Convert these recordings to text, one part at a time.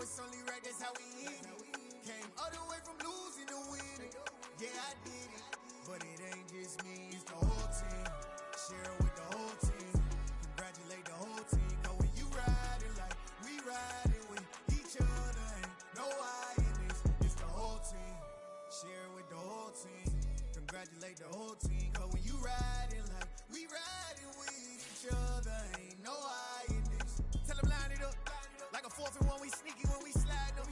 it's only right, that's how we end it. Came all the way from losing to winning. Yeah, I did it, but it ain't just me, it's the whole team. Share it with the whole team. Congratulate the whole team. Cause when you riding like we riding with each other, ain't no I in this, it's the whole team. Share it with the whole team. Congratulate the whole team. Cause when you riding like we riding with each other, ain't no I in this. Tell them line it up. Like a 4th and 1, we sneaky when we slide up.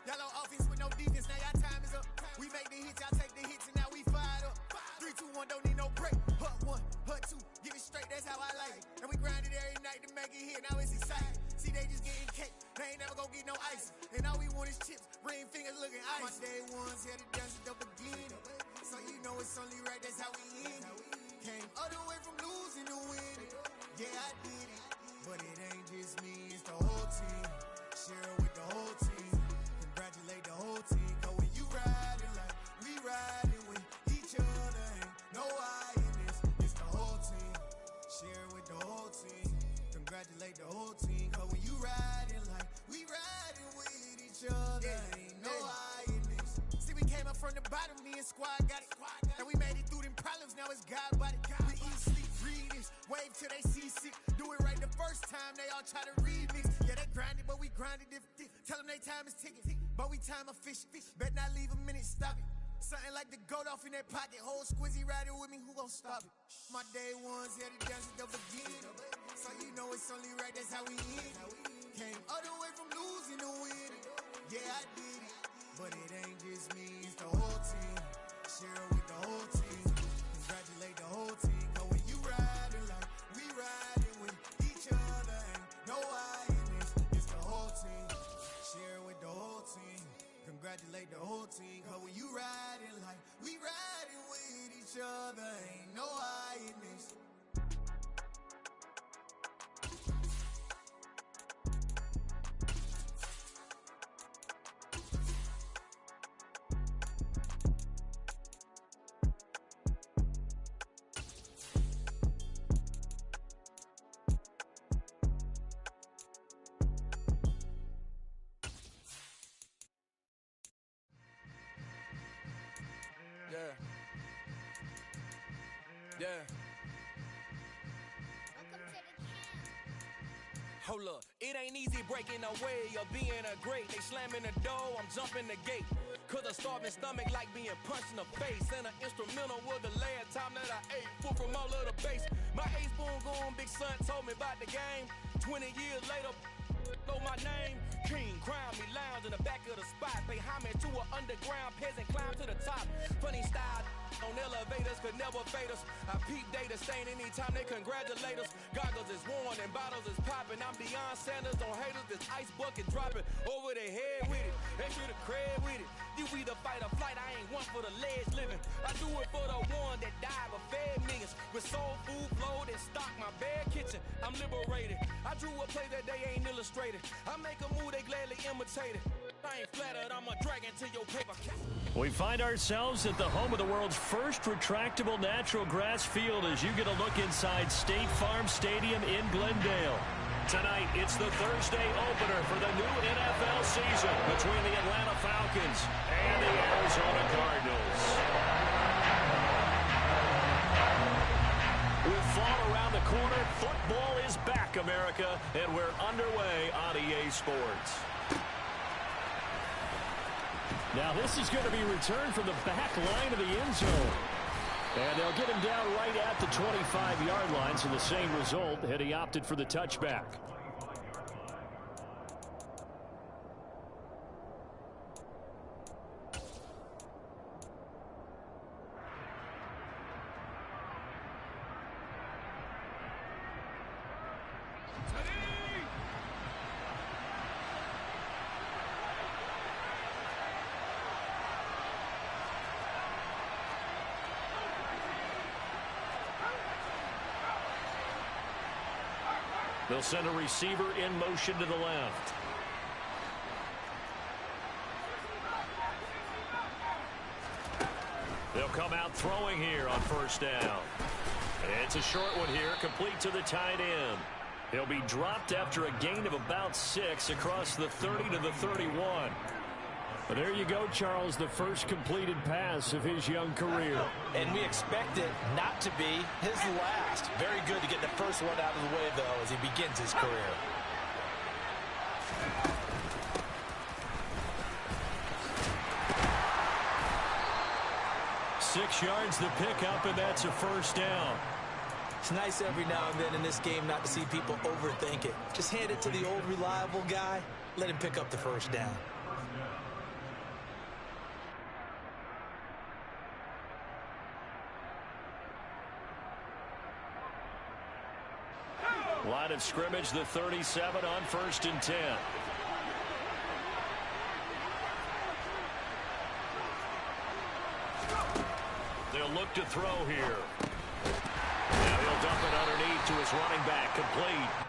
Y'all on offense with no defense, now y'all time is up. We make the hits, y'all take the hits, and now we fired up. 3, 2, 1, don't need no break. Hut 1, hut 2, give it straight, that's how I like it. And we grind it every night to make it hit, now it's exciting. See, they just getting cake, they ain't never gonna get no ice. And all we want is chips, ring fingers looking ice. My day ones had to dance it up again. So you know it's only right, that's how we end it. Came all the way from losing to winning. Yeah, I did it, but it ain't just me, it's the whole team. Share it with the whole team. Congratulate the whole team. Cause when you riding like we riding with each other, ain't no I in this, it's the whole team. Share it with the whole team. Congratulate the whole team. Cause when you riding like we riding with each other, ain't no I in this. See, we came up from the bottom, me and squad got it. And we made it through them problems, now it's God body. We eat, sleep, breathe this, wave till they see sick. Do it right the first time, they all try to remix. Yeah, they grinded, but we grinded different. Tell them they time is ticking, but we time efficient. Bet not leave a minute, stop it. Something like the goat off in that pocket. Whole squizzy riding with me, who gon' stop it? My day ones had to dance it up again. So you know it's only right, that's how we end it. Came all the way from losing to winning. Yeah, I did it, but it ain't just me, it's the whole team. Share it with the whole team. Congratulate the whole team. Cause when you riding like we riding with each other, ain't no I in this, it's the whole team. Share it with the whole team. Congratulate the whole team. Cause when you riding like we riding with each other, ain't no I in this. Yeah. Yeah. Hold up, it ain't easy breaking away or being a great. They slamming the door, I'm jumping the gate. Cause a starving stomach like being punched in the face. And an instrumental was the last time that I ate. Food from all of the base. My ace boom goon, big son told me about the game. 20 years later, know my name. King, crown me, lounge in the back of the spot. Pay homage to an underground peasant, climb to the top. Funny style on elevators could never fade us. I peep data stain anytime they congratulate us. Goggles is worn and bottles is popping. I'm Deion Sanders on haters, this ice bucket dropping over their head with it. Extra the cred with it. You either fight or flight, I ain't one for the ledge living. I do it for the one that died but fed millions. With soul food flowed and stocked my bare kitchen. I'm liberated. I drew a play that they ain't illustrated. I make a move, they gladly imitate it. I ain't flattered, I'm a dragon to your paper. We find ourselves at the home of the world's first retractable natural grass field as you get a look inside State Farm Stadium in Glendale. Tonight, it's the Thursday opener for the new NFL season between the Atlanta Falcons and the Arizona Cardinals. With fall around the corner, football is back, America, and we're underway on EA Sports. Now this is going to be returned from the back line of the end zone. And they'll get him down right at the 25-yard line, so the same result had he opted for the touchback. They'll send a receiver in motion to the left. They'll come out throwing here on first down. It's a short one here, complete to the tight end. He'll be dropped after a gain of about 6 across the 30 to the 31. But there you go, Charles, the first completed pass of his young career. And we expect it not to be his last. Very good to get the first one out of the way, though, as he begins his career. Six yards the pickup, and that's a first down. It's nice every now and then in this game not to see people overthink it. Just hand it to the old reliable guy. Let him pick up the first down. Line of scrimmage, the 37 on 1st and 10. They'll look to throw here. Now he'll dump it underneath to his running back, complete.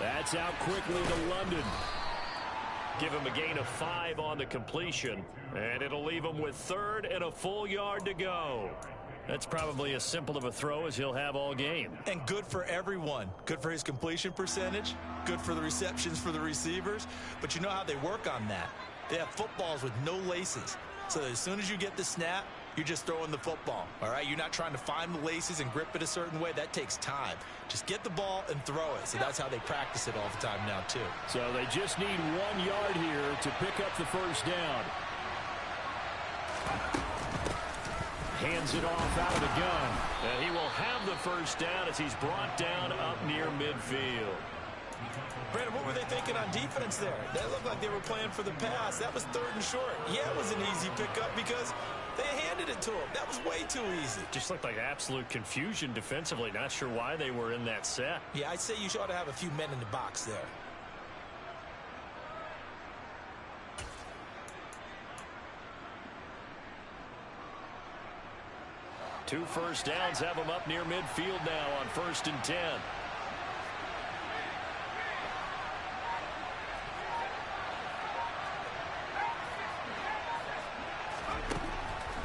That's out quickly to London. Give him a gain of 5 on the completion, and it'll leave him with 3rd and a full yard to go. That's probably as simple of a throw as he'll have all game. And good for everyone. Good for his completion percentage. Good for the receptions for the receivers. But you know how they work on that. They have footballs with no laces. So as soon as you get the snap, you're just throwing the football. All right? You're not trying to find the laces and grip it a certain way. That takes time. Just get the ball and throw it. So that's how they practice it all the time now, too. So they just need 1 yard here to pick up the first down. Hands it off out of the gun. And he will have the first down as he's brought down up near midfield. Brandon, what were they thinking on defense there? That looked like they were playing for the pass. That was 3rd and short. Yeah, it was an easy pickup because they handed it to him. That was way too easy. Just looked like absolute confusion defensively. Not sure why they were in that set. Yeah, I'd say you ought to have a few men in the box there. Two first downs have them up near midfield now on 1st and 10.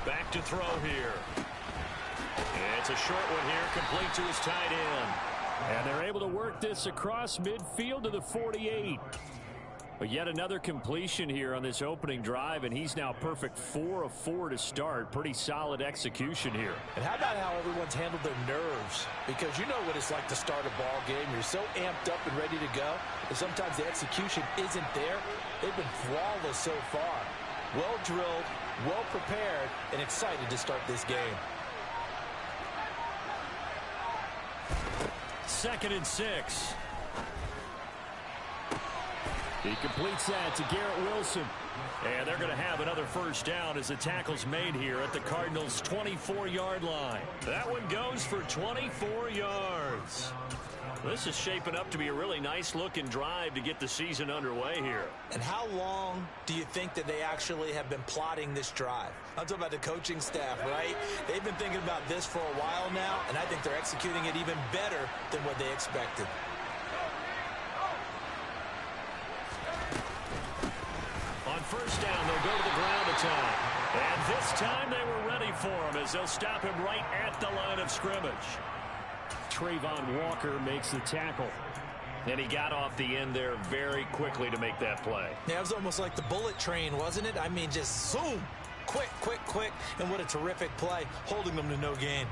Back to throw here. It's a short one here, complete to his tight end. And they're able to work this across midfield to the 48. But yet another completion here on this opening drive, and he's now perfect 4 of 4 to start. Pretty solid execution here. And how about how everyone's handled their nerves? Because you know what it's like to start a ball game. You're so amped up and ready to go, and sometimes the execution isn't there. They've been flawless so far. Well drilled, well prepared, and excited to start this game. 2nd and 6. He completes that to Garrett Wilson. And they're going to have another first down as the tackle's made here at the Cardinals' 24-yard line. That one goes for 24 yards. This is shaping up to be a really nice-looking drive to get the season underway here. And how long do you think that they actually have been plotting this drive? I'm talking about the coaching staff, right? They've been thinking about this for a while now, and I think they're executing it even better than what they expected. On first down, they'll go to the ground attack. And this time they were ready for him as they'll stop him right at the line of scrimmage. Trayvon Walker makes the tackle. And he got off the end there very quickly to make that play. Yeah, it was almost like the bullet train, wasn't it? I mean, just zoom. Quick, quick, quick. And what a terrific play, holding them to no gain.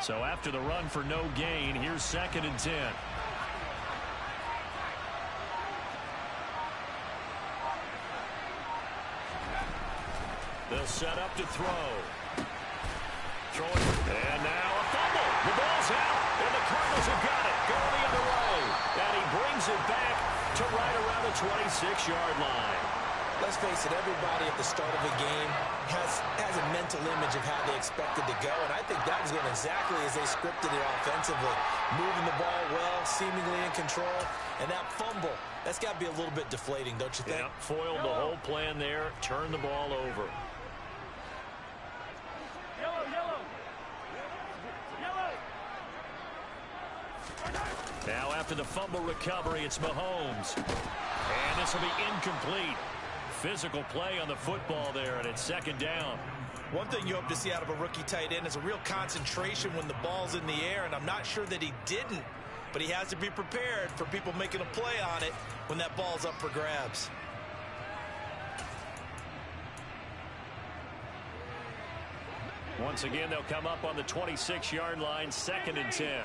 So after the run for no gain, here's 2nd and 10. They'll set up to throw. And now a fumble. The ball's out, and the Cardinals have got it. Going the other way. And he brings it back to right around the 26-yard line. Let's face it, everybody at the start of a game has a mental image of how they expect it to go, and I think that was going exactly as they scripted it offensively. Moving the ball well, seemingly in control, and that fumble, that's got to be a little bit deflating, don't you think? Yeah, foiled the whole plan there, turned the ball over. Now after the fumble recovery, it's Mahomes. And this will be incomplete. Physical play on the football there, and it's 2nd down. One thing you hope to see out of a rookie tight end is a real concentration when the ball's in the air, and I'm not sure that he didn't, but he has to be prepared for people making a play on it when that ball's up for grabs. Once again, they'll come up on the 26-yard line, 2nd and 10.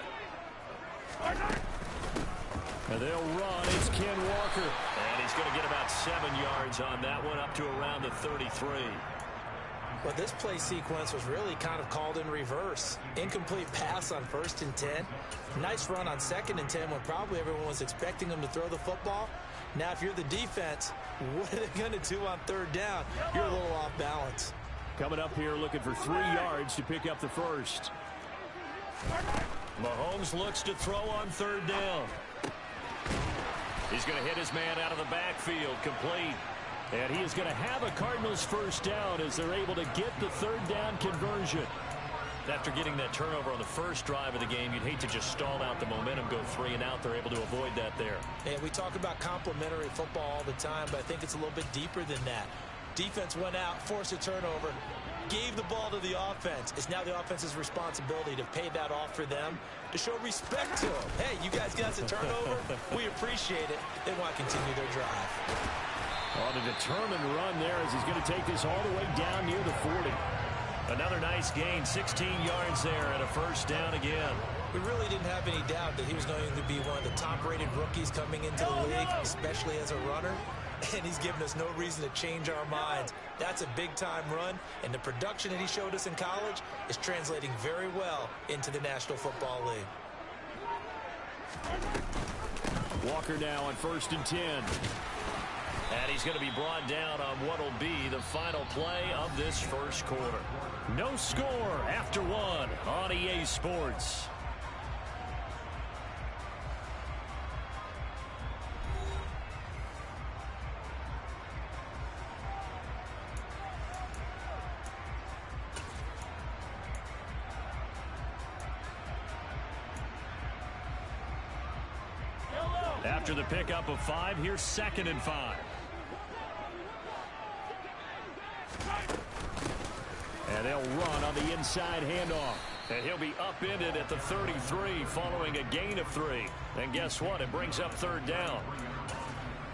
And they'll run. It's Ken Walker. And he's going to get about 7 yards on that one, up to around the 33. Well, this play sequence was really kind of called in reverse. Incomplete pass on 1st and 10. Nice run on 2nd and 10 when probably everyone was expecting him to throw the football. Now, if you're the defense, what are they going to do on 3rd down? You're a little off balance. Coming up here looking for 3 yards to pick up the first. Mahomes looks to throw on 3rd down. He's going to hit his man out of the backfield, complete. And he is going to have a Cardinals first down as they're able to get the third down conversion. After getting that turnover on the first drive of the game, you'd hate to just stall out the momentum, go 3 and out. They're able to avoid that there. And we talk about complementary football all the time, but I think it's a little bit deeper than that. Defense went out, forced a turnover, gave the ball to the offense. It's now the offense's responsibility to pay that off for them, to show respect to them. Hey, you guys got a turnover? We appreciate it. They want to continue their drive. On a determined run there as he's going to take this all the way down near the 40. Another nice gain, 16 yards there and a first down again. We really didn't have any doubt that he was going to be one of the top-rated rookies coming into the league, especially as a runner. And he's given us no reason to change our minds. That's a big-time run, and the production that he showed us in college is translating very well into the National Football League. Walker now on 1st and 10. And he's going to be brought down on what will be the final play of this first quarter. No score after 1 on EA Sports. After the pickup of 5, here's 2nd and 5. And they'll run on the inside handoff. And he'll be upended at the 33 following a gain of 3. And guess what? It brings up 3rd down.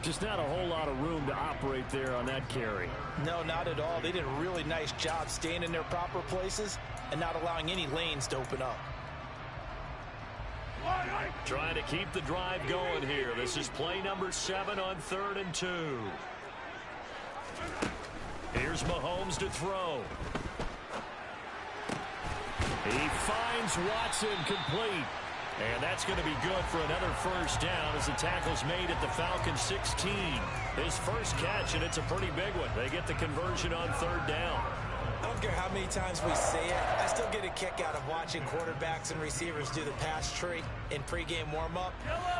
Just not a whole lot of room to operate there on that carry. No, not at all. They did a really nice job staying in their proper places and not allowing any lanes to open up. Trying to keep the drive going here. This is play number 7 on 3rd and 2. Here's Mahomes to throw. He finds Watson complete. And that's going to be good for another first down as the tackle's made at the Falcons 16. His first catch, and it's a pretty big one. They get the conversion on 3rd down. I don't care how many times we say it, I still get a kick out of watching quarterbacks and receivers do the pass tree in pregame warm-up.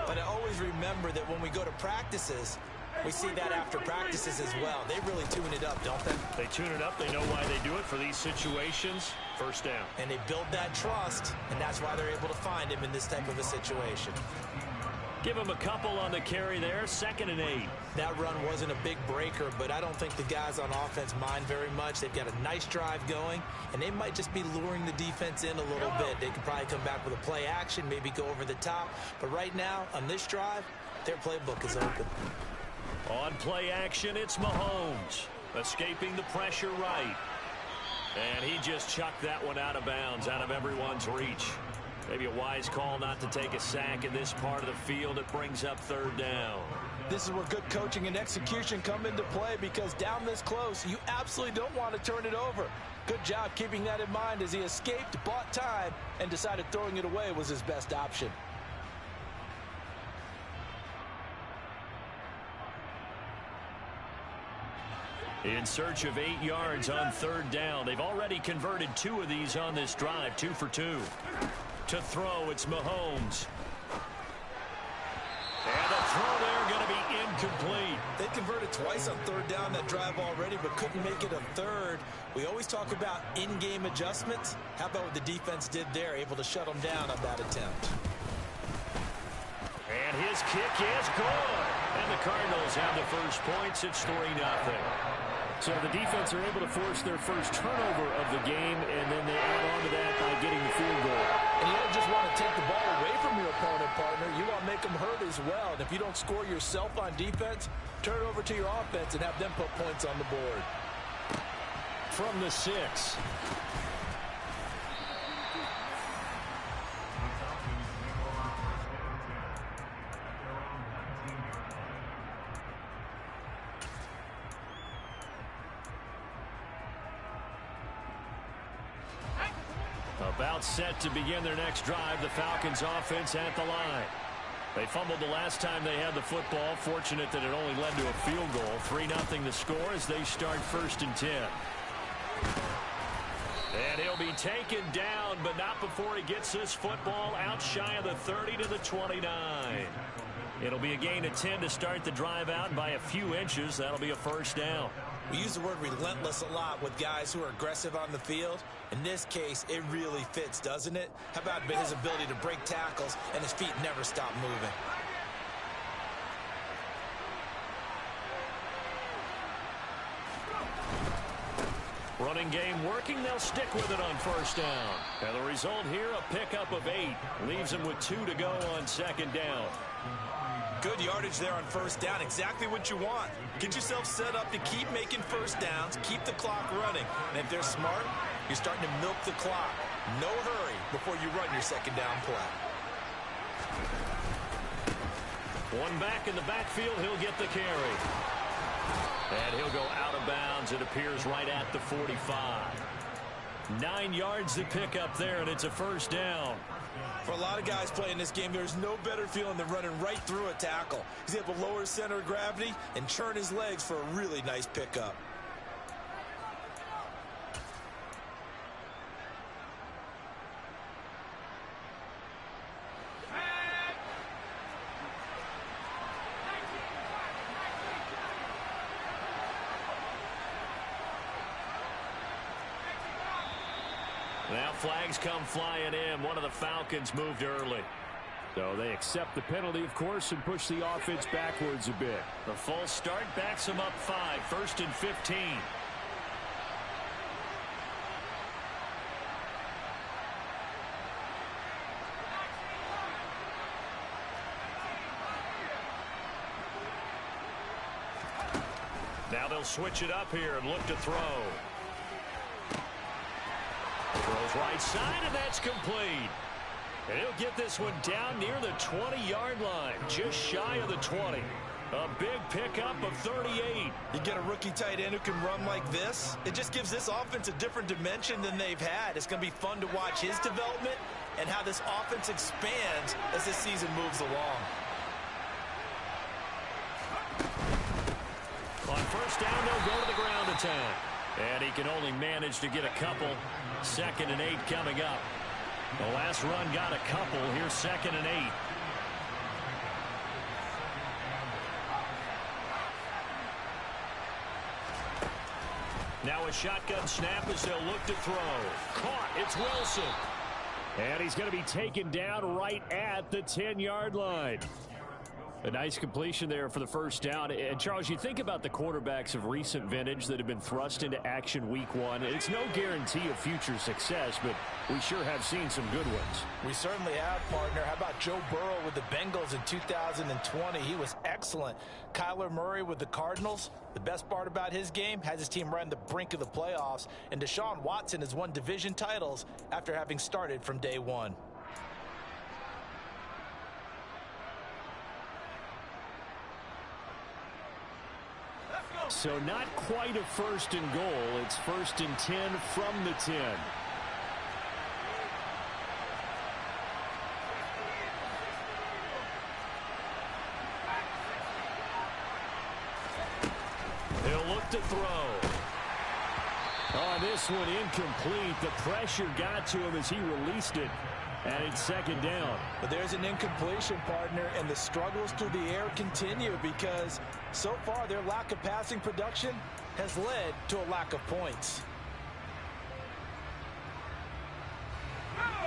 But I always remember that when we go to practices, we see that after practices as well. They really tune it up, don't they? They tune it up. They know why they do it for these situations. First down. And they build that trust, and that's why they're able to find him in this type of a situation. Give him a couple on the carry there. 2nd and 8. That run wasn't a big breaker, but I don't think the guys on offense mind very much. They've got a nice drive going, and they might just be luring the defense in a little bit. They could probably come back with a play action, maybe go over the top. But right now, on this drive, their playbook is open. On play action, it's Mahomes. Escaping the pressure right. And he just chucked that one out of bounds, out of everyone's reach. Maybe a wise call not to take a sack in this part of the field. It brings up 3rd down. This is where good coaching and execution come into play, because down this close, you absolutely don't want to turn it over. Good job keeping that in mind as he escaped, bought time, and decided throwing it away was his best option. In search of 8 yards on 3rd down. They've already converted 2 of these on this drive, 2 for 2. To throw, it's Mahomes. And the throw there going to be incomplete. They converted twice on 3rd down that drive already, but couldn't make it a 3rd. We always talk about in-game adjustments. How about what the defense did there, able to shut them down on that attempt. And his kick is good. And the Cardinals have the first points. It's 3-0. So the defense are able to force their first turnover of the game, and then they add on to that by getting the field goal. And you don't just want to take the ball away from your opponent, partner. You want to make them hurt as well. And if you don't score yourself on defense, turn it over to your offense and have them put points on the board. From the 6. About set to begin their next drive, the Falcons offense at the line. They fumbled the last time they had the football. Fortunate that it only led to a field goal. 3-0 the score as they start 1st and 10. And he'll be taken down, but not before he gets this football out shy of the 30 to the 29. It'll be a gain of 10 to start the drive out by a few inches. That'll be a first down. We use the word relentless a lot with guys who are aggressive on the field. In this case, it really fits, doesn't it? How about his ability to break tackles and his feet never stop moving? Running game working. They'll stick with it on first down. And the result here, a pickup of 8. Leaves them with 2 to go on second down. Good yardage there on first down. Exactly what you want. Get yourself set up to keep making first downs, keep the clock running. And if they're smart, you're starting to milk the clock. No hurry before you run your second down play. One back in the backfield. He'll get the carry. And he'll go out of bounds. It appears right at the 45. 9 yards to pick up there, and it's a first down. For a lot of guys playing this game, there's no better feeling than running right through a tackle. He's able to lower his center of gravity and churn his legs for a really nice pickup. Now flags come flying in. One of the Falcons moved early. So they accept the penalty, of course, and push the offense backwards a bit. The false start backs them up 5. First and 15. Now they'll switch it up here and look to throw. Throws right side, and that's complete. And he'll get this one down near the 20-yard line, just shy of the 20. A big pickup of 38. You get a rookie tight end who can run like this, it just gives this offense a different dimension than they've had. It's going to be fun to watch his development and how this offense expands as this season moves along. On first down, they'll go to the ground attack. And he can only manage to get a couple. 2nd and 8 coming up. The last run got a couple. Here's 2nd and 8. Now a shotgun snap as they'll look to throw. Caught. It's Wilson. And he's going to be taken down right at the 10-yard line. A nice completion there for the first down. And, Charles, you think about the quarterbacks of recent vintage that have been thrust into action week 1. It's no guarantee of future success, but we sure have seen some good ones. We certainly have, partner. How about Joe Burrow with the Bengals in 2020? He was excellent. Kyler Murray with the Cardinals. The best part about his game, has his team right on the brink of the playoffs. And Deshaun Watson has won division titles after having started from day 1. So not quite a first and goal. It's 1st and 10 from the 10. He'll look to throw. Oh, this one incomplete. The pressure got to him as he released it. And it's 2nd down. But there's an incompletion, partner, and the struggles through the air continue because so far their lack of passing production has led to a lack of points.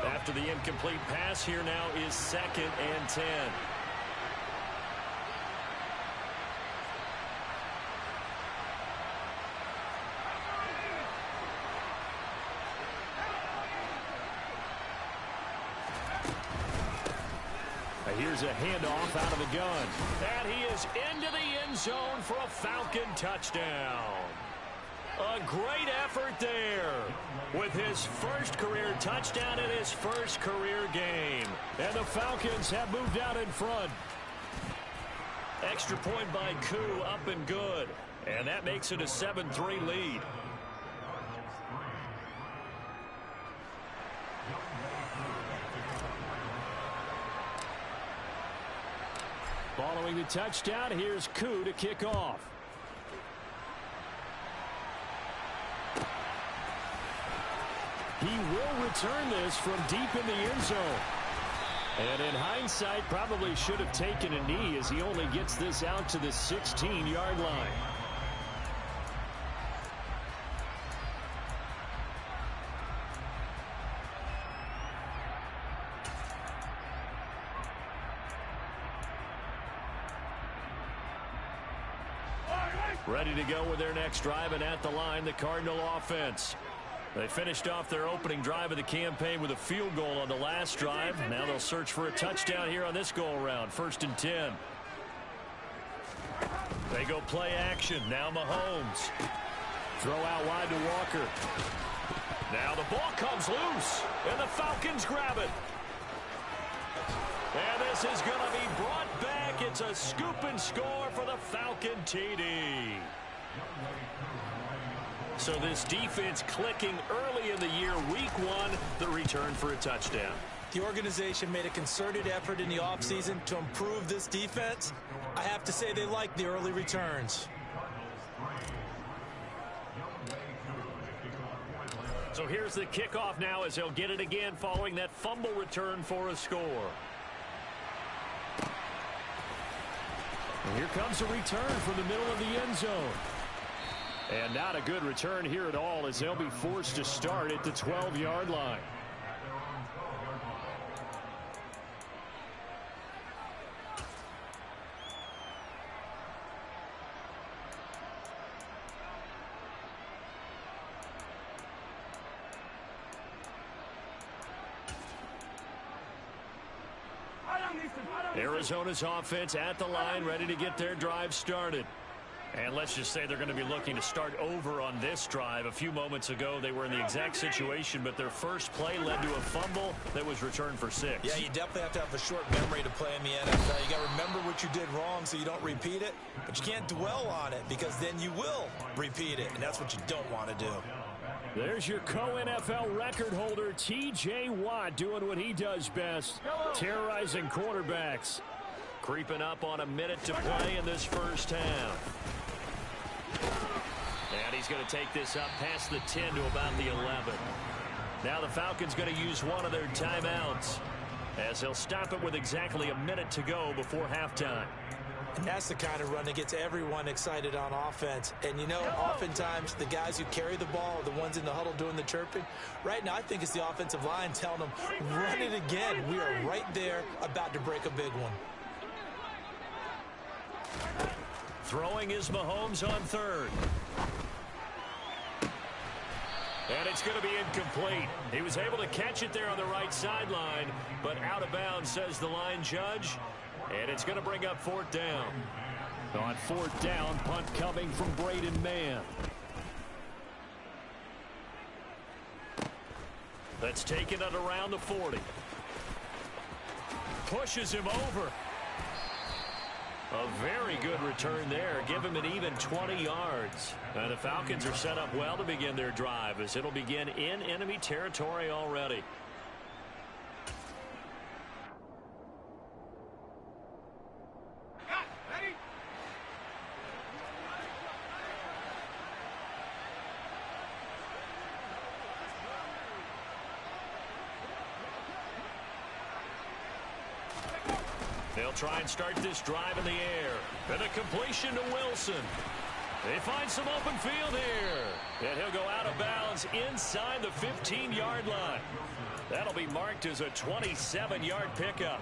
After the incomplete pass, here now is 2nd and 10. Here's a handoff out of the gun. And he is into the end zone for a Falcon touchdown. A great effort there with his first career touchdown in his first career game. And the Falcons have moved out in front. Extra point by Koo, up and good. And that makes it a 7-3 lead. Following the touchdown, here's Koo to kick off. He will return this from deep in the end zone. And in hindsight, probably should have taken a knee as he only gets this out to the 16-yard line. Ready to go with their next drive, and at the line, the Cardinal offense. They finished off their opening drive of the campaign with a field goal on the last drive. Now they'll search for a touchdown here on this go-around. 1st and 10. They go play action. Now Mahomes. Throw out wide to Walker. Now the ball comes loose, and the Falcons grab it. And this is going to be brought back. It's a scoop and score for the Falcon TD. So this defense clicking early in the year, week 1, the return for a touchdown. The organization made a concerted effort in the offseason to improve this defense. I have to say they like the early returns. So here's the kickoff now as they'll get it again following that fumble return for a score. And here comes a return from the middle of the end zone. And not a good return here at all as they'll be forced to start at the 12-yard line. Arizona's offense at the line, ready to get their drive started. And let's just say they're going to be looking to start over on this drive. A few moments ago, they were in the exact situation, but their first play led to a fumble that was returned for 6. Yeah, you definitely have to have a short memory to play in the NFL. You got to remember what you did wrong so you don't repeat it, but you can't dwell on it because then you will repeat it, and that's what you don't want to do. There's your co-NFL record holder, T.J. Watt, doing what he does best, terrorizing quarterbacks. Creeping up on a minute to play in this first half. And he's going to take this up past the 10 to about the 11. Now the Falcons going to use one of their timeouts as they'll stop it with exactly a minute to go before halftime. And that's the kind of run that gets everyone excited on offense. And, you know, oftentimes the guys who carry the ball are the ones in the huddle doing the chirping. Right now, I think it's the offensive line telling them, run it again. We are right there about to break a big one. Throwing is Mahomes on 3rd. And it's going to be incomplete. He was able to catch it there on the right sideline, but out of bounds, says the line judge. And it's going to bring up 4th down. On 4th down, punt coming from Braden Mann. That's taken at around the 40. Pushes him over. A very good return there. Give him an even 20 yards. And the Falcons are set up well to begin their drive as it'll begin in enemy territory already. They'll try and start this drive in the air. And a completion to Wilson. They find some open field here. And he'll go out of bounds inside the 15-yard line. That'll be marked as a 27-yard pickup.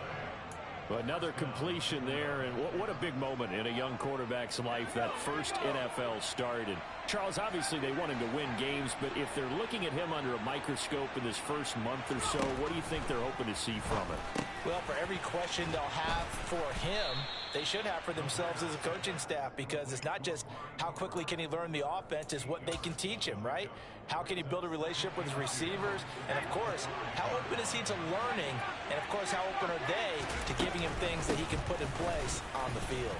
Another completion there, and what a big moment in a young quarterback's life, that first NFL start. And Charles, obviously they want him to win games, but if they're looking at him under a microscope in this first month or so, what do you think they're hoping to see from it? Well, for every question they'll have for him, they should have for themselves as a coaching staff, because it's not just how quickly can he learn the offense, it's what they can teach him, right? How can he build a relationship with his receivers? And, of course, how open is he to learning? And, of course, how open are they to giving him things that he can put in place on the field?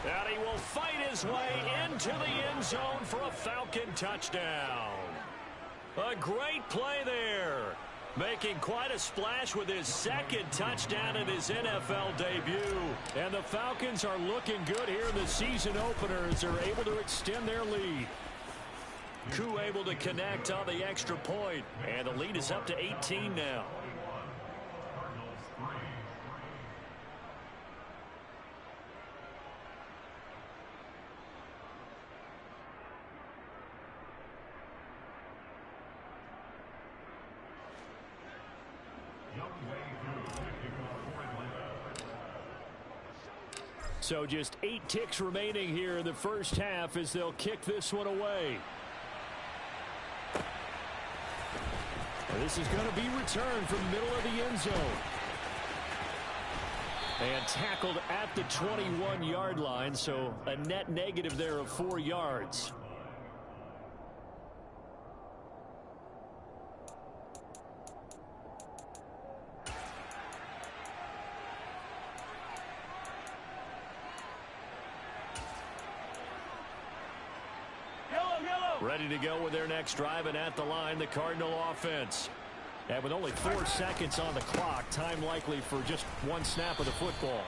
And he will fight his way into the end zone for a Falcon touchdown. A great play there. Making quite a splash with his second touchdown in his NFL debut. And the Falcons are looking good here in the season opener as they're able to extend their lead. Koo able to connect on the extra point. And the lead is up to 18 now. So just 8 ticks remaining here in the first half as they'll kick this one away. And this is going to be returned from the middle of the end zone. And tackled at the 21-yard line, so a net negative there of 4 yards. Ready to go with their next drive, and at the line, the Cardinal offense. And with only 4 seconds on the clock, time likely for just 1 snap of the football.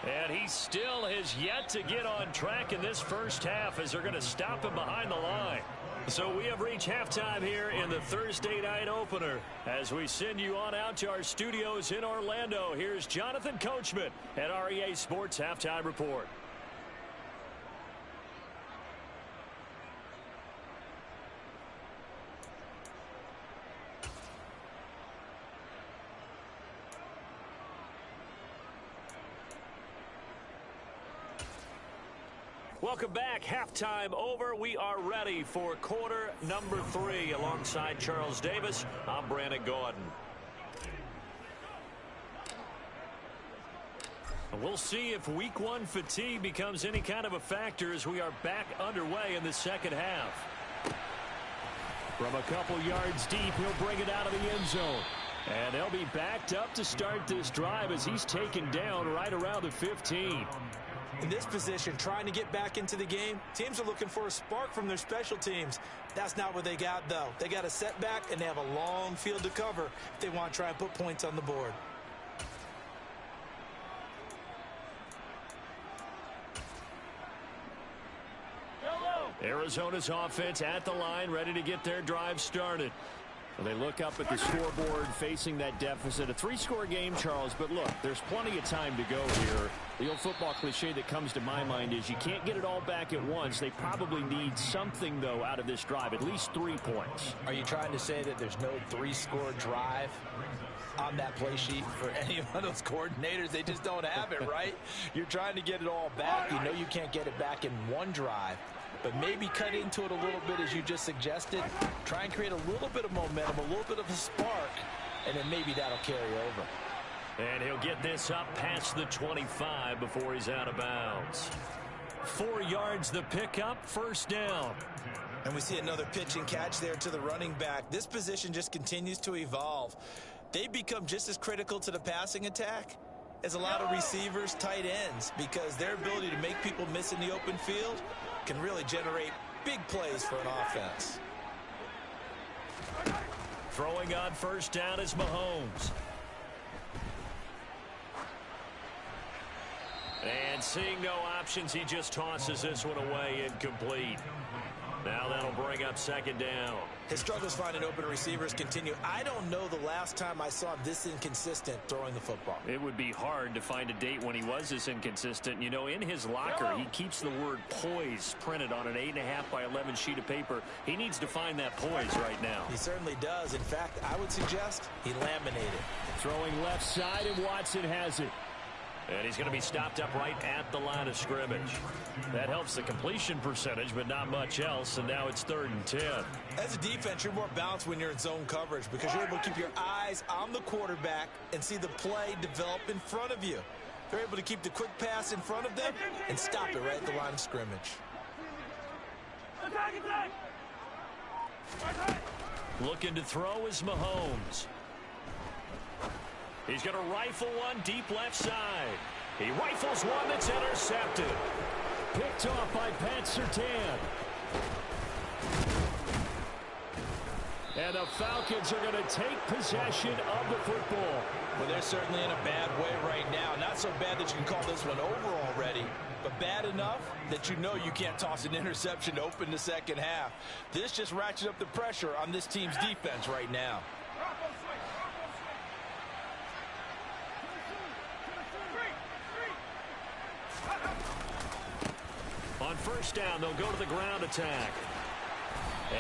And he still has yet to get on track in this first half as they're going to stop him behind the line. So we have reached halftime here in the Thursday night opener. As we send you on out to our studios in Orlando, here's Jonathan Coachman at REA Sports Halftime Report. Welcome back. Halftime over. We are ready for quarter number 3. Alongside Charles Davis, I'm Brandon Gordon. We'll see if week 1 fatigue becomes any kind of a factor as we are back underway in the second half. From a couple yards deep, he'll bring it out of the end zone. And they'll be backed up to start this drive as he's taken down right around the 15. In this position, trying to get back into the game, teams are looking for a spark from their special teams. That's not what they got, though. They got a setback, and they have a long field to cover if they want to try and put points on the board. Arizona's offense at the line, ready to get their drive started. They look up at the scoreboard facing that deficit. A 3-score game, Charles, but look, there's plenty of time to go here. The old football cliche that comes to my mind is you can't get it all back at once. They probably need something, though, out of this drive, at least 3 points. Are you trying to say that there's no 3-score drive on that play sheet for any of those coordinators? They just don't have it, right? You're trying to get it all back. You know you can't get it back in one drive. But maybe cut into it a little bit, as you just suggested. Try and create a little bit of momentum, a little bit of a spark, and then maybe that'll carry over. And he'll get this up past the 25 before he's out of bounds. 4 yards the pickup, first down. And we see another pitch and catch there to the running back. This position just continues to evolve. They become just as critical to the passing attack as a lot of receivers, tight ends, because their ability to make people miss in the open field can really generate big plays for an offense. Throwing on first down is Mahomes. And seeing no options, he just tosses this one away, incomplete. Now that'll bring up second down. His struggles finding open receivers continue. I don't know the last time I saw him this inconsistent throwing the football. It would be hard to find a date when he was this inconsistent. You know, in his locker, he keeps the word poise printed on an 8.5 by 11 sheet of paper. He needs to find that poise right now. He certainly does. In fact, I would suggest he laminated. Throwing left side, and Watson has it. And he's going to be stopped up right at the line of scrimmage. That helps the completion percentage, but not much else, and now it's 3rd and 10. As a defense, you're more balanced when you're in zone coverage because you're able to keep your eyes on the quarterback and see the play develop in front of you. They're able to keep the quick pass in front of them and stop it right at the line of scrimmage. Looking to throw is Mahomes. He's going to rifle one deep left side. He rifles one that's intercepted. Picked off by Pat Surtain. And the Falcons are going to take possession of the football. Well, they're certainly in a bad way right now. Not so bad that you can call this one over already, but bad enough that you know you can't toss an interception to open the second half. This just ratchets up the pressure on this team's defense right now. On first down, they'll go to the ground attack.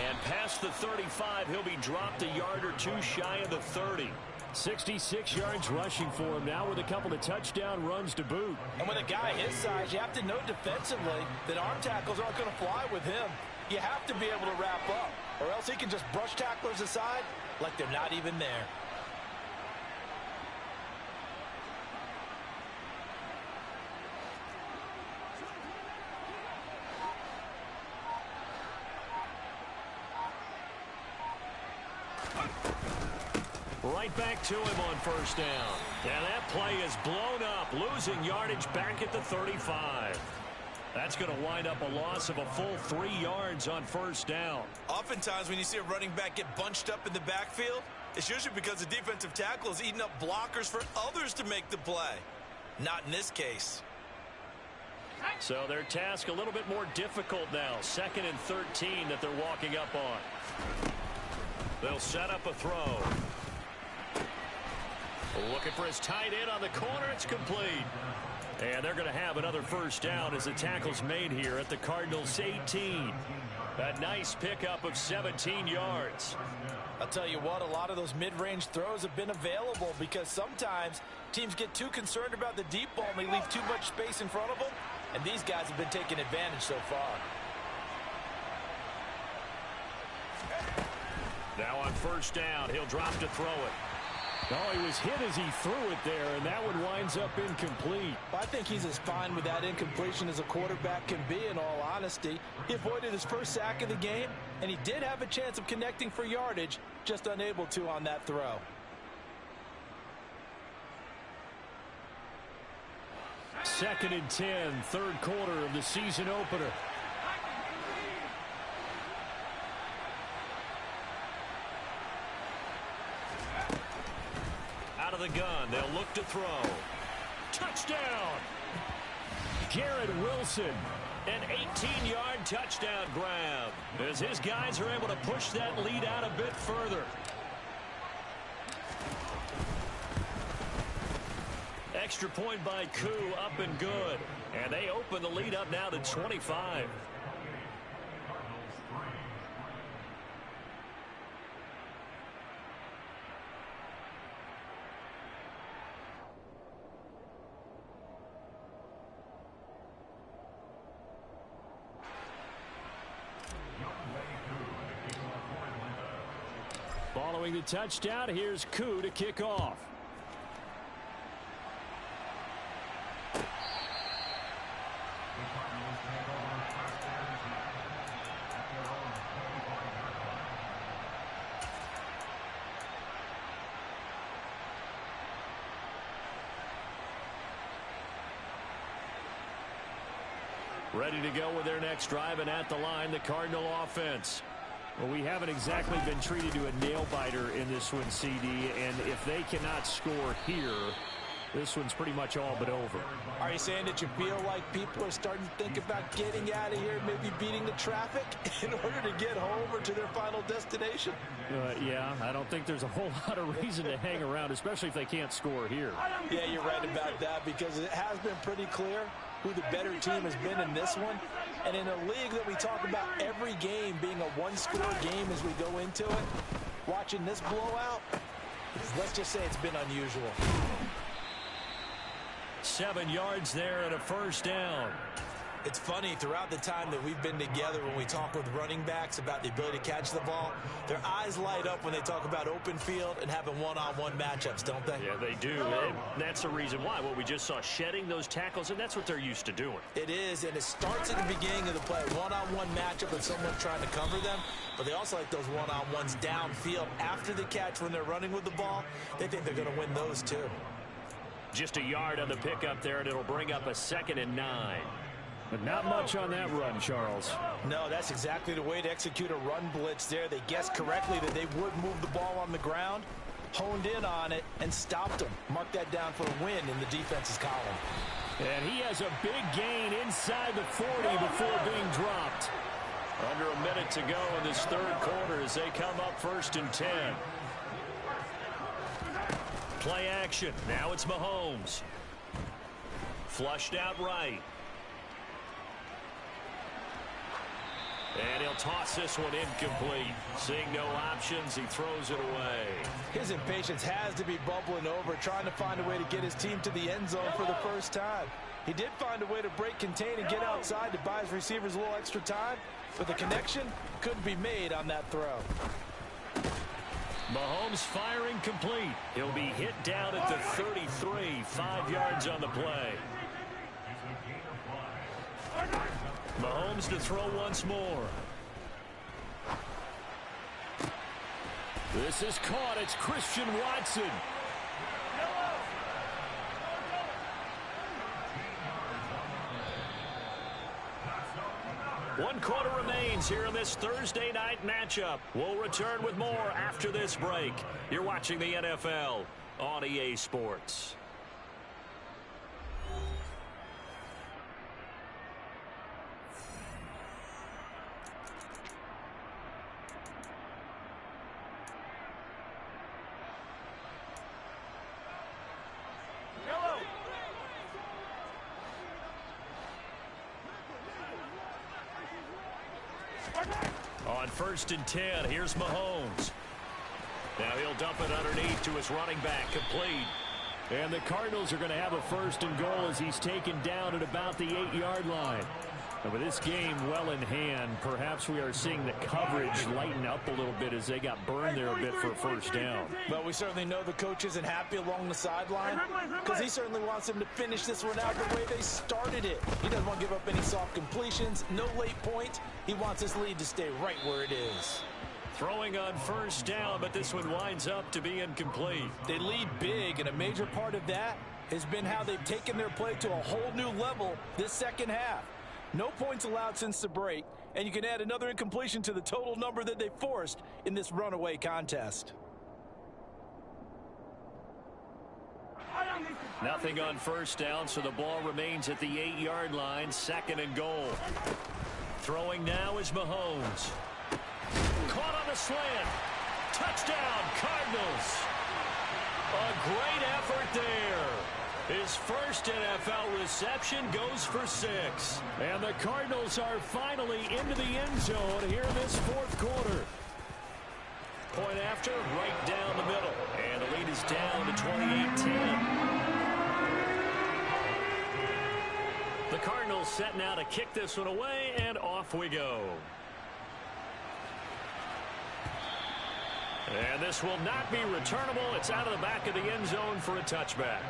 And past the 35, he'll be dropped a yard or two shy of the 30. 66 yards rushing for him now with a couple of touchdown runs to boot. And with a guy his size, you have to know defensively that arm tackles aren't going to fly with him. You have to be able to wrap up, or else he can just brush tacklers aside like they're not even there. Right back to him on first down. And that play is blown up, losing yardage back at the 35. That's going to wind up a loss of a full 3 yards on first down. Oftentimes when you see a running back get bunched up in the backfield, it's usually because the defensive tackle is eating up blockers for others to make the play. Not in this case. So their task a little bit more difficult now. 2nd and 13 that they're walking up on. They'll set up a throw. Looking for his tight end on the corner. It's complete. And they're going to have another first down as the tackle's made here at the Cardinals' 18. A nice pickup of 17 yards. I'll tell you what, a lot of those mid-range throws have been available because sometimes teams get too concerned about the deep ball and they leave too much space in front of them. And these guys have been taking advantage so far. Now on first down, he'll drop to throw it. Oh, he was hit as he threw it there, and that one winds up incomplete. I think he's as fine with that incompletion as a quarterback can be, in all honesty. He avoided his first sack of the game, and he did have a chance of connecting for yardage, just unable to on that throw. Second and 10, third quarter of the season opener. Out of the gun, they'll look to throw. Touchdown! Garrett Wilson, an 18-yard touchdown grab, as his guys are able to push that lead out a bit further. Extra point by Koo, up and good. And they open the lead up now to 25. Following the touchdown, here's Koo to kick off. Ready to go with their next drive, and at the line, the Cardinal offense. Well, we haven't exactly been treated to a nail-biter in this one, CD, and if they cannot score here, this one's pretty much all but over. Are you saying that you feel like people are starting to think about getting out of here, maybe beating the traffic in order to get home or to their final destination? Yeah, I don't think there's a whole lot of reason to hang around, especially if they can't score here. Yeah, you're right about that, because it has been pretty clear who the better team has been in this one. And in a league that we talk about every game being a one-score game as we go into it, watching this blowout, let's just say it's been unusual. 7 yards there and a first down. It's funny, throughout the time that we've been together, when we talk with running backs about the ability to catch the ball, their eyes light up when they talk about open field and having one-on-one matchups, don't they? Yeah, they do. And that's the reason why. Well, we just saw shedding those tackles, and that's what they're used to doing. It is, and it starts at the beginning of the play. One-on-one matchup with someone trying to cover them, but they also like those one-on-ones downfield after the catch when they're running with the ball. They think they're going to win those, too. Just a yard on the pickup there, and it'll bring up a 2nd and 9. But not much on that run, Charles. No, that's exactly the way to execute a run blitz there. They guessed correctly that they would move the ball on the ground, honed in on it, and stopped them. Mark that down for a win in the defense's column. And he has a big gain inside the 40 before being dropped. Under a minute to go in this third quarter as they come up 1st and 10. Play action. Now it's Mahomes. Flushed out right. And he'll toss this one incomplete. Seeing no options, he throws it away. His impatience has to be bubbling over, trying to find a way to get his team to the end zone for the first time. He did find a way to break contain and get outside to buy his receivers a little extra time, but the connection couldn't be made on that throw. Mahomes firing complete. He'll be hit down at the 33, 5 yards on the play. Mahomes to throw once more. This is caught. It's Christian Watson. One quarter remains here in this Thursday night matchup. We'll return with more after this break. You're watching the NFL on EA Sports. On 1st and 10, here's Mahomes. Now he'll dump it underneath to his running back, complete. And the Cardinals are going to have a 1st and goal as he's taken down at about the 8-yard line. And with this game well in hand, perhaps we are seeing the coverage lighten up a little bit as they got burned there a bit for a 1st down. But we certainly know the coach isn't happy along the sideline because he certainly wants them to finish this one out the way they started it. He doesn't want to give up any soft completions, no late points. He wants his lead to stay right where it is. Throwing on 1st down, but this one winds up to be incomplete. They lead big, and a major part of that has been how they've taken their play to a whole new level this second half. No points allowed since the break, and you can add another incompletion to the total number that they forced in this runaway contest. Nothing on 1st down, so the ball remains at the 8-yard line, 2nd and goal. Throwing now is Mahomes. Caught on the slant. Touchdown, Cardinals. A great effort there. His first NFL reception goes for 6. And the Cardinals are finally into the end zone here in this 4th quarter. Point after, right down the middle. And the lead is down to 28-10. The Cardinals set now to kick this one away, and off we go. And this will not be returnable. It's out of the back of the end zone for a touchback.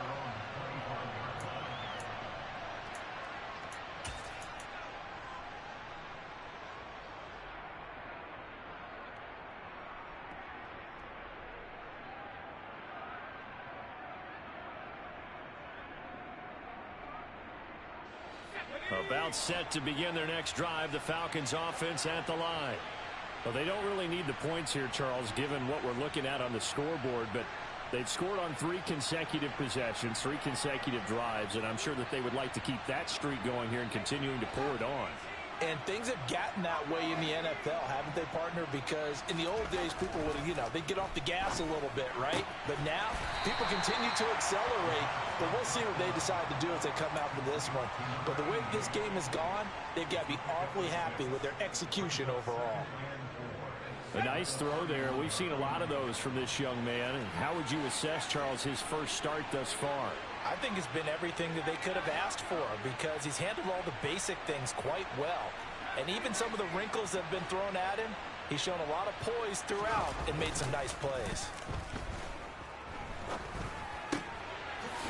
About set to begin their next drive, the Falcons offense at the line. Well, they don't really need the points here, Charles, given what we're looking at on the scoreboard, but they've scored on 3 consecutive possessions, 3 consecutive drives, and I'm sure that they would like to keep that streak going here and continuing to pour it on. And things have gotten that way in the NFL, haven't they, partner? Because in the old days, people would, they'd get off the gas a little bit, right? But now, people continue to accelerate. But we'll see what they decide to do as they come out for this one. But the way this game has gone, they've got to be awfully happy with their execution overall. A nice throw there. We've seen a lot of those from this young man. And how would you assess, Charles, his first start thus far? I think it's been everything that they could have asked for because he's handled all the basic things quite well. And even some of the wrinkles that have been thrown at him, he's shown a lot of poise throughout and made some nice plays.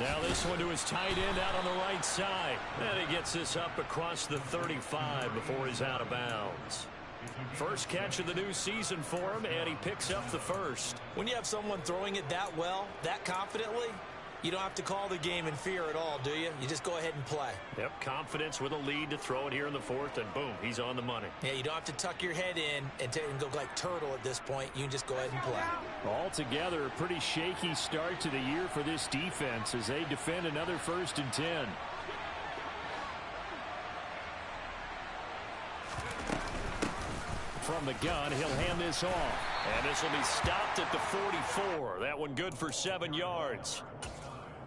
Now this one to his tight end out on the right side. And he gets this up across the 35 before he's out of bounds. First catch of the new season for him, and he picks up the first. When you have someone throwing it that well, that confidently, you don't have to call the game in fear at all, do you? You just go ahead and play. Yep, confidence with a lead to throw it here in the 4th, and boom, he's on the money. Yeah, you don't have to tuck your head in and go like turtle at this point. You can just go ahead and play. Altogether, a pretty shaky start to the year for this defense as they defend another 1st and 10. From the gun, he'll hand this off. And this will be stopped at the 44. That one good for 7 yards.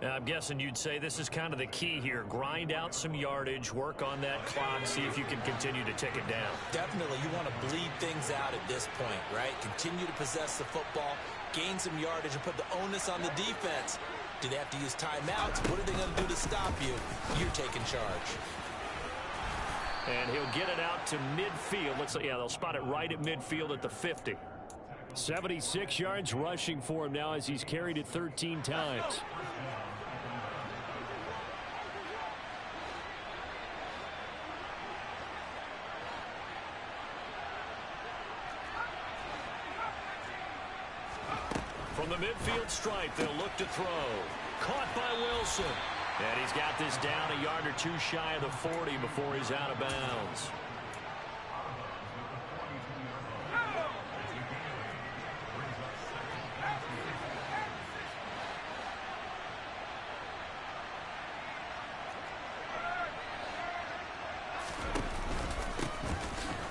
I'm guessing you'd say this is kind of the key here. Grind out some yardage, work on that clock, see if you can continue to tick it down. Definitely, you want to bleed things out at this point, right? Continue to possess the football, gain some yardage, and put the onus on the defense. Do they have to use timeouts? What are they going to do to stop you? You're taking charge. And he'll get it out to midfield. They'll spot it right at midfield at the 50. 76 yards rushing for him now as he's carried it 13 times. From the midfield stripe, they'll look to throw. Caught by Wilson. And he's got this down a yard or two shy of the 40 before he's out of bounds.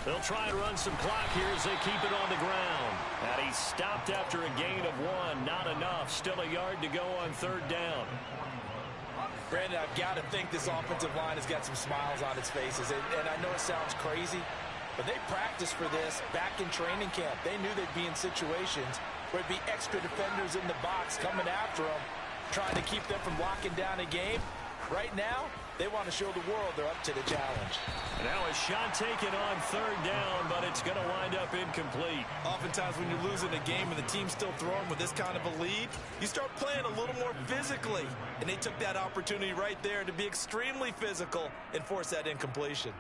They'll try and run some clock here as they keep it on the ground. And he's stopped after a gain of 1. Not enough. Still a yard to go on third down. Brandon, I've got to think this offensive line has got some smiles on its faces. And I know it sounds crazy, but they practiced for this back in training camp. They knew they'd be in situations where it'd be extra defenders in the box coming after them, trying to keep them from locking down a game. Right now, they want to show the world they're up to the challenge. And now a shot taken on third down, but it's going to wind up incomplete. Oftentimes when you're losing a game and the team's still throwing with this kind of a lead, you start playing a little more physically. And they took that opportunity right there to be extremely physical and force that incompletion.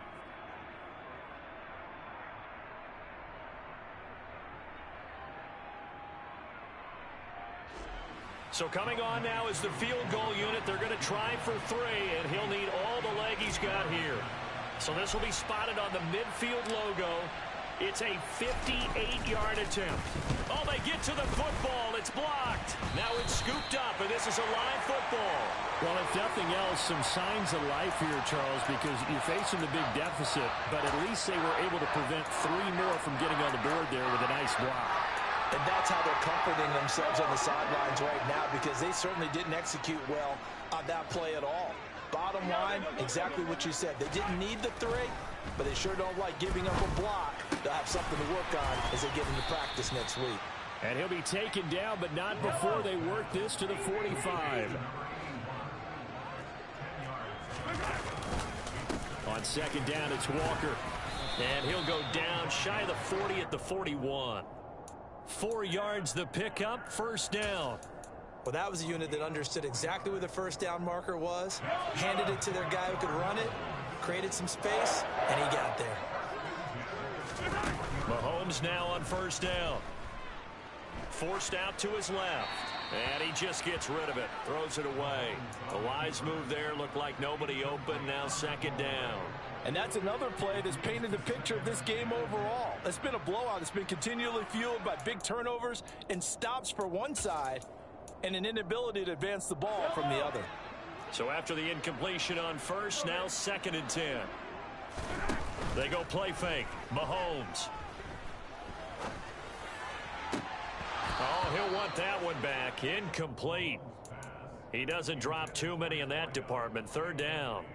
So coming on now is the field goal unit. They're going to try for 3, and he'll need all the leg he's got here. So this will be spotted on the midfield logo. It's a 58-yard attempt. Oh, they get to the football. It's blocked. Now it's scooped up, and this is a live football. Well, if nothing else, some signs of life here, Charles, because you're facing the big deficit, but at least they were able to prevent 3 more from getting on the board there with a nice block. And that's how they're comforting themselves on the sidelines right now, because they certainly didn't execute well on that play at all. Bottom line, exactly what you said. They didn't need the 3, but they sure don't like giving up a block. They'll have something to work on as they get into practice next week. And he'll be taken down, but not before they work this to the 45. On second down, it's Walker. And he'll go down shy of the 40 at the 41. 4 yards the pickup, first down. Well, that was a unit that understood exactly where the first down marker was, handed it to their guy who could run it, created some space, and he got there. Mahomes now on first down. Forced out to his left. And he just gets rid of it. Throws it away. A wise move there. Looked like nobody open. Now second down. And that's another play that's painted the picture of this game overall. It's been a blowout. It's been continually fueled by big turnovers and stops for one side and an inability to advance the ball from the other. So after the incompletion on first, now second and 10. They go play fake. Mahomes. Oh, he'll want that one back. Incomplete. He doesn't drop too many in that department. Third down.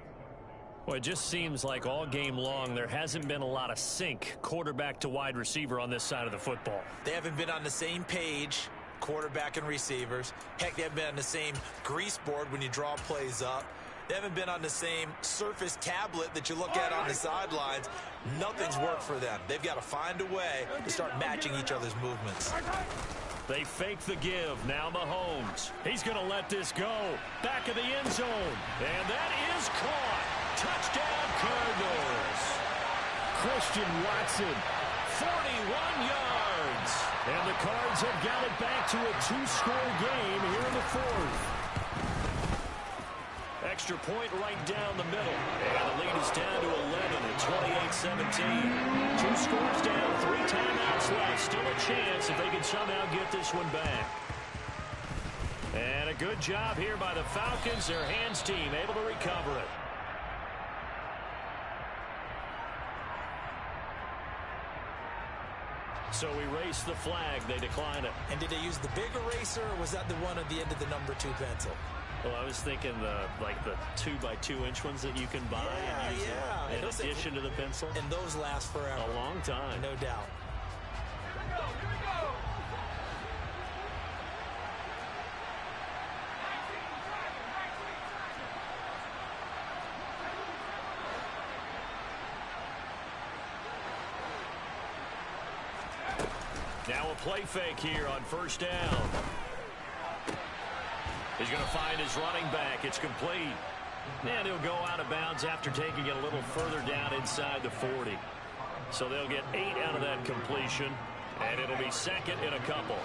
Well, it just seems like all game long there hasn't been a lot of sync quarterback to wide receiver on this side of the football. They haven't been on the same page, quarterback and receivers. Heck, they haven't been on the same grease board when you draw plays up. They haven't been on the same Surface tablet that you look at on the sidelines. Nothing's worked for them. They've got to find a way to start matching each other's movements. They fake the give. Now Mahomes. He's going to let this go. Back of the end zone. And that is caught. Touchdown Cardinals. Christian Watson. 41 yards. And the Cards have got it back to a 2-score game here in the fourth. Extra point right down the middle. And the lead is down to 11 at 28-17. 2 scores down, 3 timeouts left. Still a chance if they can somehow get this one back. And a good job here by the Falcons. Their hands team able to recover it. So erase the flag. They decline it. And did they use the big eraser, or was that the one at the end of the number 2 pencil? Well, I was thinking the 2x2-inch ones that you can buy and use in addition to the pencil. And those last forever. A long time. No doubt. Now a play fake here on first down. He's going to find his running back. It's complete. And he'll go out of bounds after taking it a little further down inside the 40. So they'll get 8 out of that completion, and it'll be second in a couple.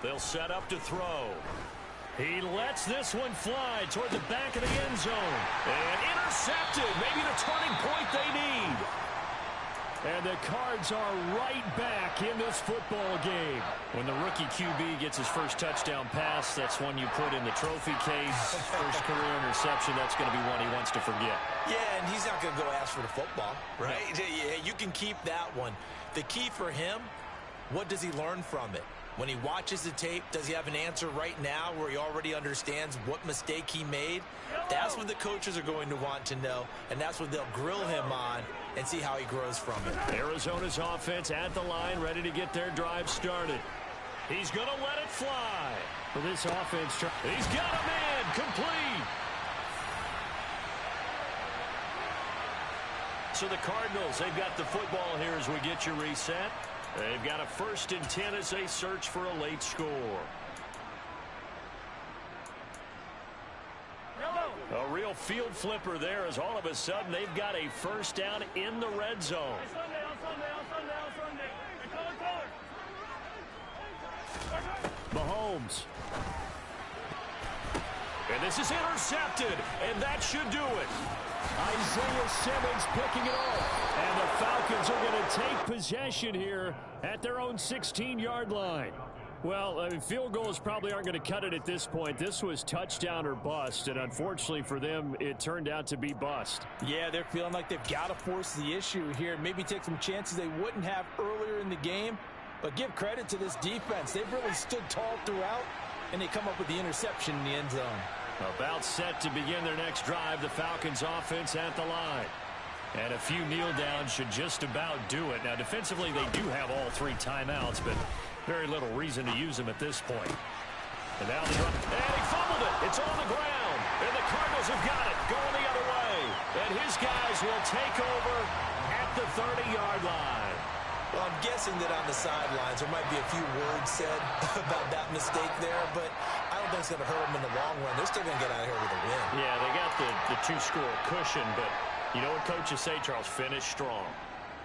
They'll set up to throw. He lets this one fly toward the back of the end zone. And intercepted. Maybe the turning point they need. And the Cards are right back in this football game. When the rookie QB gets his first touchdown pass, that's one you put in the trophy case. First career interception, that's going to be one he wants to forget. Yeah, and he's not going to go ask for the football, right? No. Yeah, you can keep that one. The key for him, what does he learn from it? When he watches the tape, does he have an answer right now where he already understands what mistake he made? That's what the coaches are going to want to know, and that's what they'll grill him on and see how he grows from it. Arizona's offense at the line, ready to get their drive started. He's going to let it fly. For this offense, he's got a man, complete. So the Cardinals, they've got the football here as we get you reset. They've got a 1st and 10 as they search for a late score. A real field flipper there as all of a sudden they've got a first down in the red zone. Mahomes. And this is intercepted, and that should do it. Isaiah Simmons picking it off. And the Falcons are going to take possession here at their own 16-yard line. Well, I mean, field goals probably aren't going to cut it at this point. This was touchdown or bust, and unfortunately for them, it turned out to be bust. Yeah, they're feeling like they've got to force the issue here. Maybe take some chances they wouldn't have earlier in the game. But give credit to this defense. They've really stood tall throughout, and they come up with the interception in the end zone. About set to begin their next drive, the Falcons offense at the line. And a few kneel downs should just about do it. Now, defensively, they do have all 3 timeouts, but very little reason to use them at this point. And now and he fumbled it. It's on the ground. And the Cardinals have got it going the other way. And his guys will take over at the 30-yard line. Well, I'm guessing that on the sidelines there might be a few words said about that mistake there, but I don't think it's going to hurt them in the long run. They're still going to get out of here with a win. Yeah, they got the 2-score cushion, but you know what coaches say, Charles? Finish strong.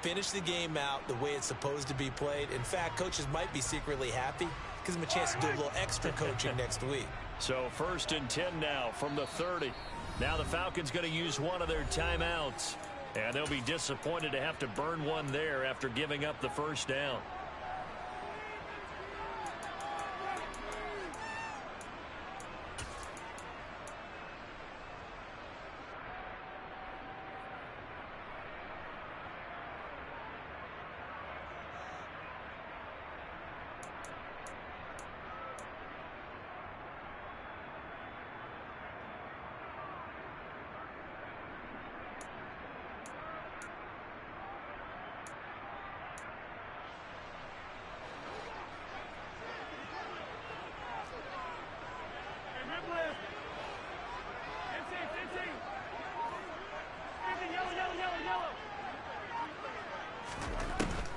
Finish the game out the way it's supposed to be played. In fact, coaches might be secretly happy. Gives them a chance to do a little extra coaching next week. So 1st and 10 now from the 30. Now the Falcons going to use one of their timeouts. And they'll be disappointed to have to burn one there after giving up the first down.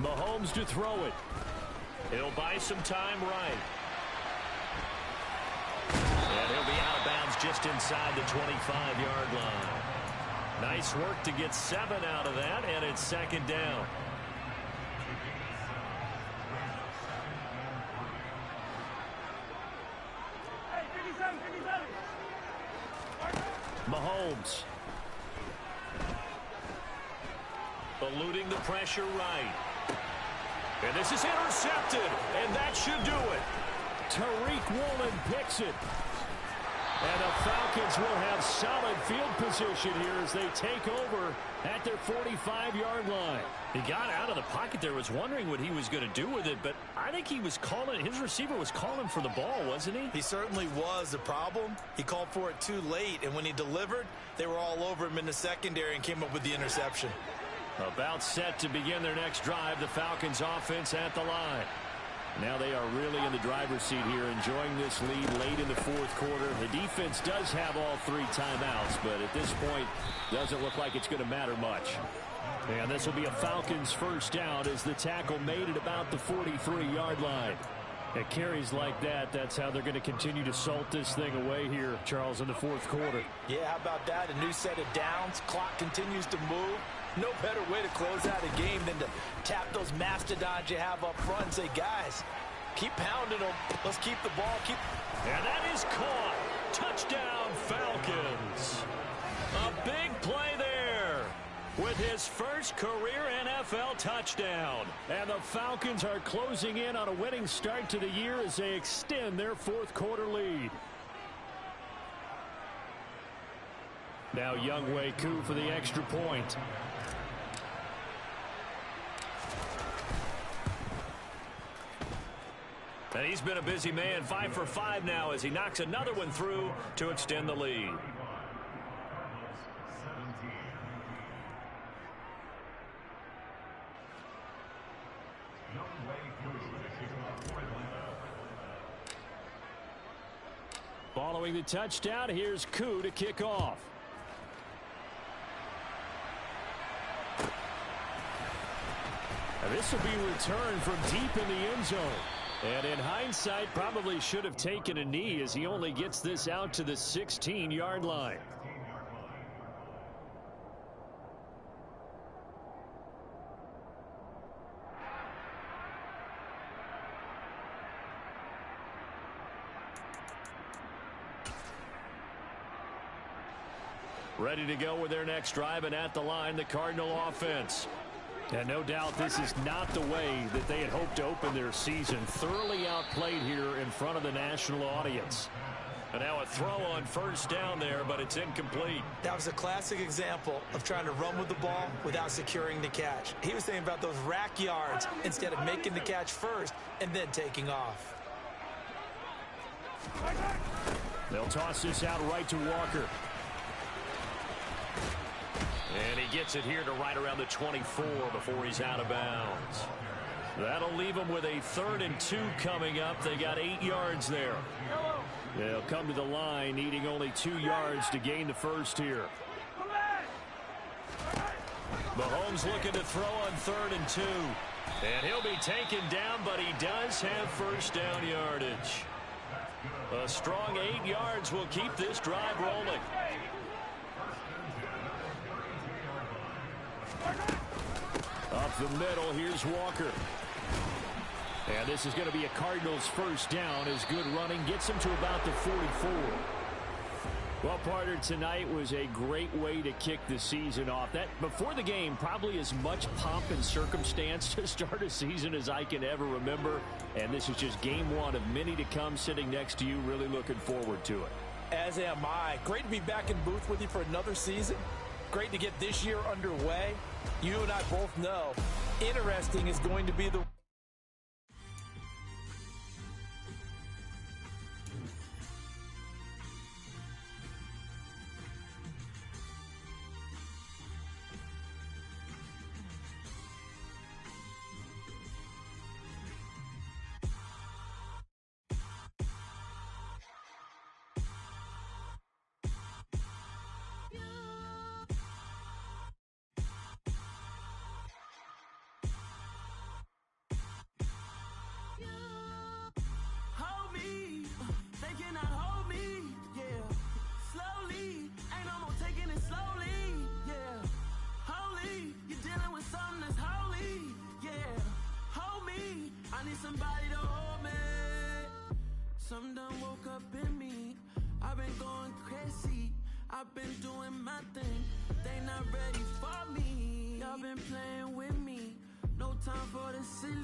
Mahomes to throw it. He'll buy some time right. And he'll be out of bounds just inside the 25-yard line. Nice work to get 7 out of that, and it's 2nd down. Mahomes. Eluding the pressure right. And this is intercepted, and that should do it. Tariq Woolen picks it. And the Falcons will have solid field position here as they take over at their 45-yard line. He got out of the pocket there, was wondering what he was going to do with it, but I think he was calling, his receiver was calling for the ball, wasn't he? He certainly was. The problem, he called for it too late, and when he delivered, they were all over him in the secondary and came up with the interception. About set to begin their next drive, the Falcons offense at the line. Now they are really in the driver's seat here, enjoying this lead late in the fourth quarter. The defense does have all 3 timeouts, but at this point, doesn't look like it's going to matter much. And this will be a Falcons first down as the tackle made at about the 43-yard line. At carries like that, that's how they're going to continue to salt this thing away here, Charles, in the fourth quarter. Yeah, how about that? A new set of downs. Clock continues to move. No better way to close out a game than to tap those mastodons you have up front and say, guys, keep pounding them. Let's keep the ball. And that is caught. Touchdown, Falcons. A big play there with his first career NFL touchdown. And the Falcons are closing in on a winning start to the year as they extend their fourth quarter lead. Now Younghoe Koo for the extra point. And he's been a busy man, 5 for 5 now as he knocks another one through to extend the lead. Following the touchdown, here's Koo to kick off. And this will be returned from deep in the end zone. And in hindsight, probably should have taken a knee as he only gets this out to the 16-yard line. Ready to go with their next drive, and at the line, the Cardinal offense. And no doubt this is not the way that they had hoped to open their season. Thoroughly outplayed here in front of the national audience. And now a throw on first down there, but it's incomplete. That was a classic example of trying to run with the ball without securing the catch. He was thinking about those rack yards instead of making the catch first and then taking off. They'll toss this out right to Walker. And he gets it here to right around the 24 before he's out of bounds. That'll leave them with a 3rd and 2 coming up. They got 8 yards there. They'll come to the line, needing only 2 yards to gain the first here. Mahomes looking to throw on 3rd and 2. And he'll be taken down, but he does have first down yardage. A strong 8 yards will keep this drive rolling. Up the middle, here's Walker. And this is going to be a Cardinals first down as good running gets him to about the 44. Well, Parter, tonight was a great way to kick the season off. That before the game, probably as much pomp and circumstance to start a season as I can ever remember. And this is just game 1 of many to come sitting next to you. Really looking forward to it. As am I. Great to be back in booth with you for another season. Great to get this year underway. You and I both know interesting is going to be the somebody to hold me. Some done woke up in me. I've been going crazy. I've been doing my thing. They not ready for me. Y'all been playing with me. No time for the silly.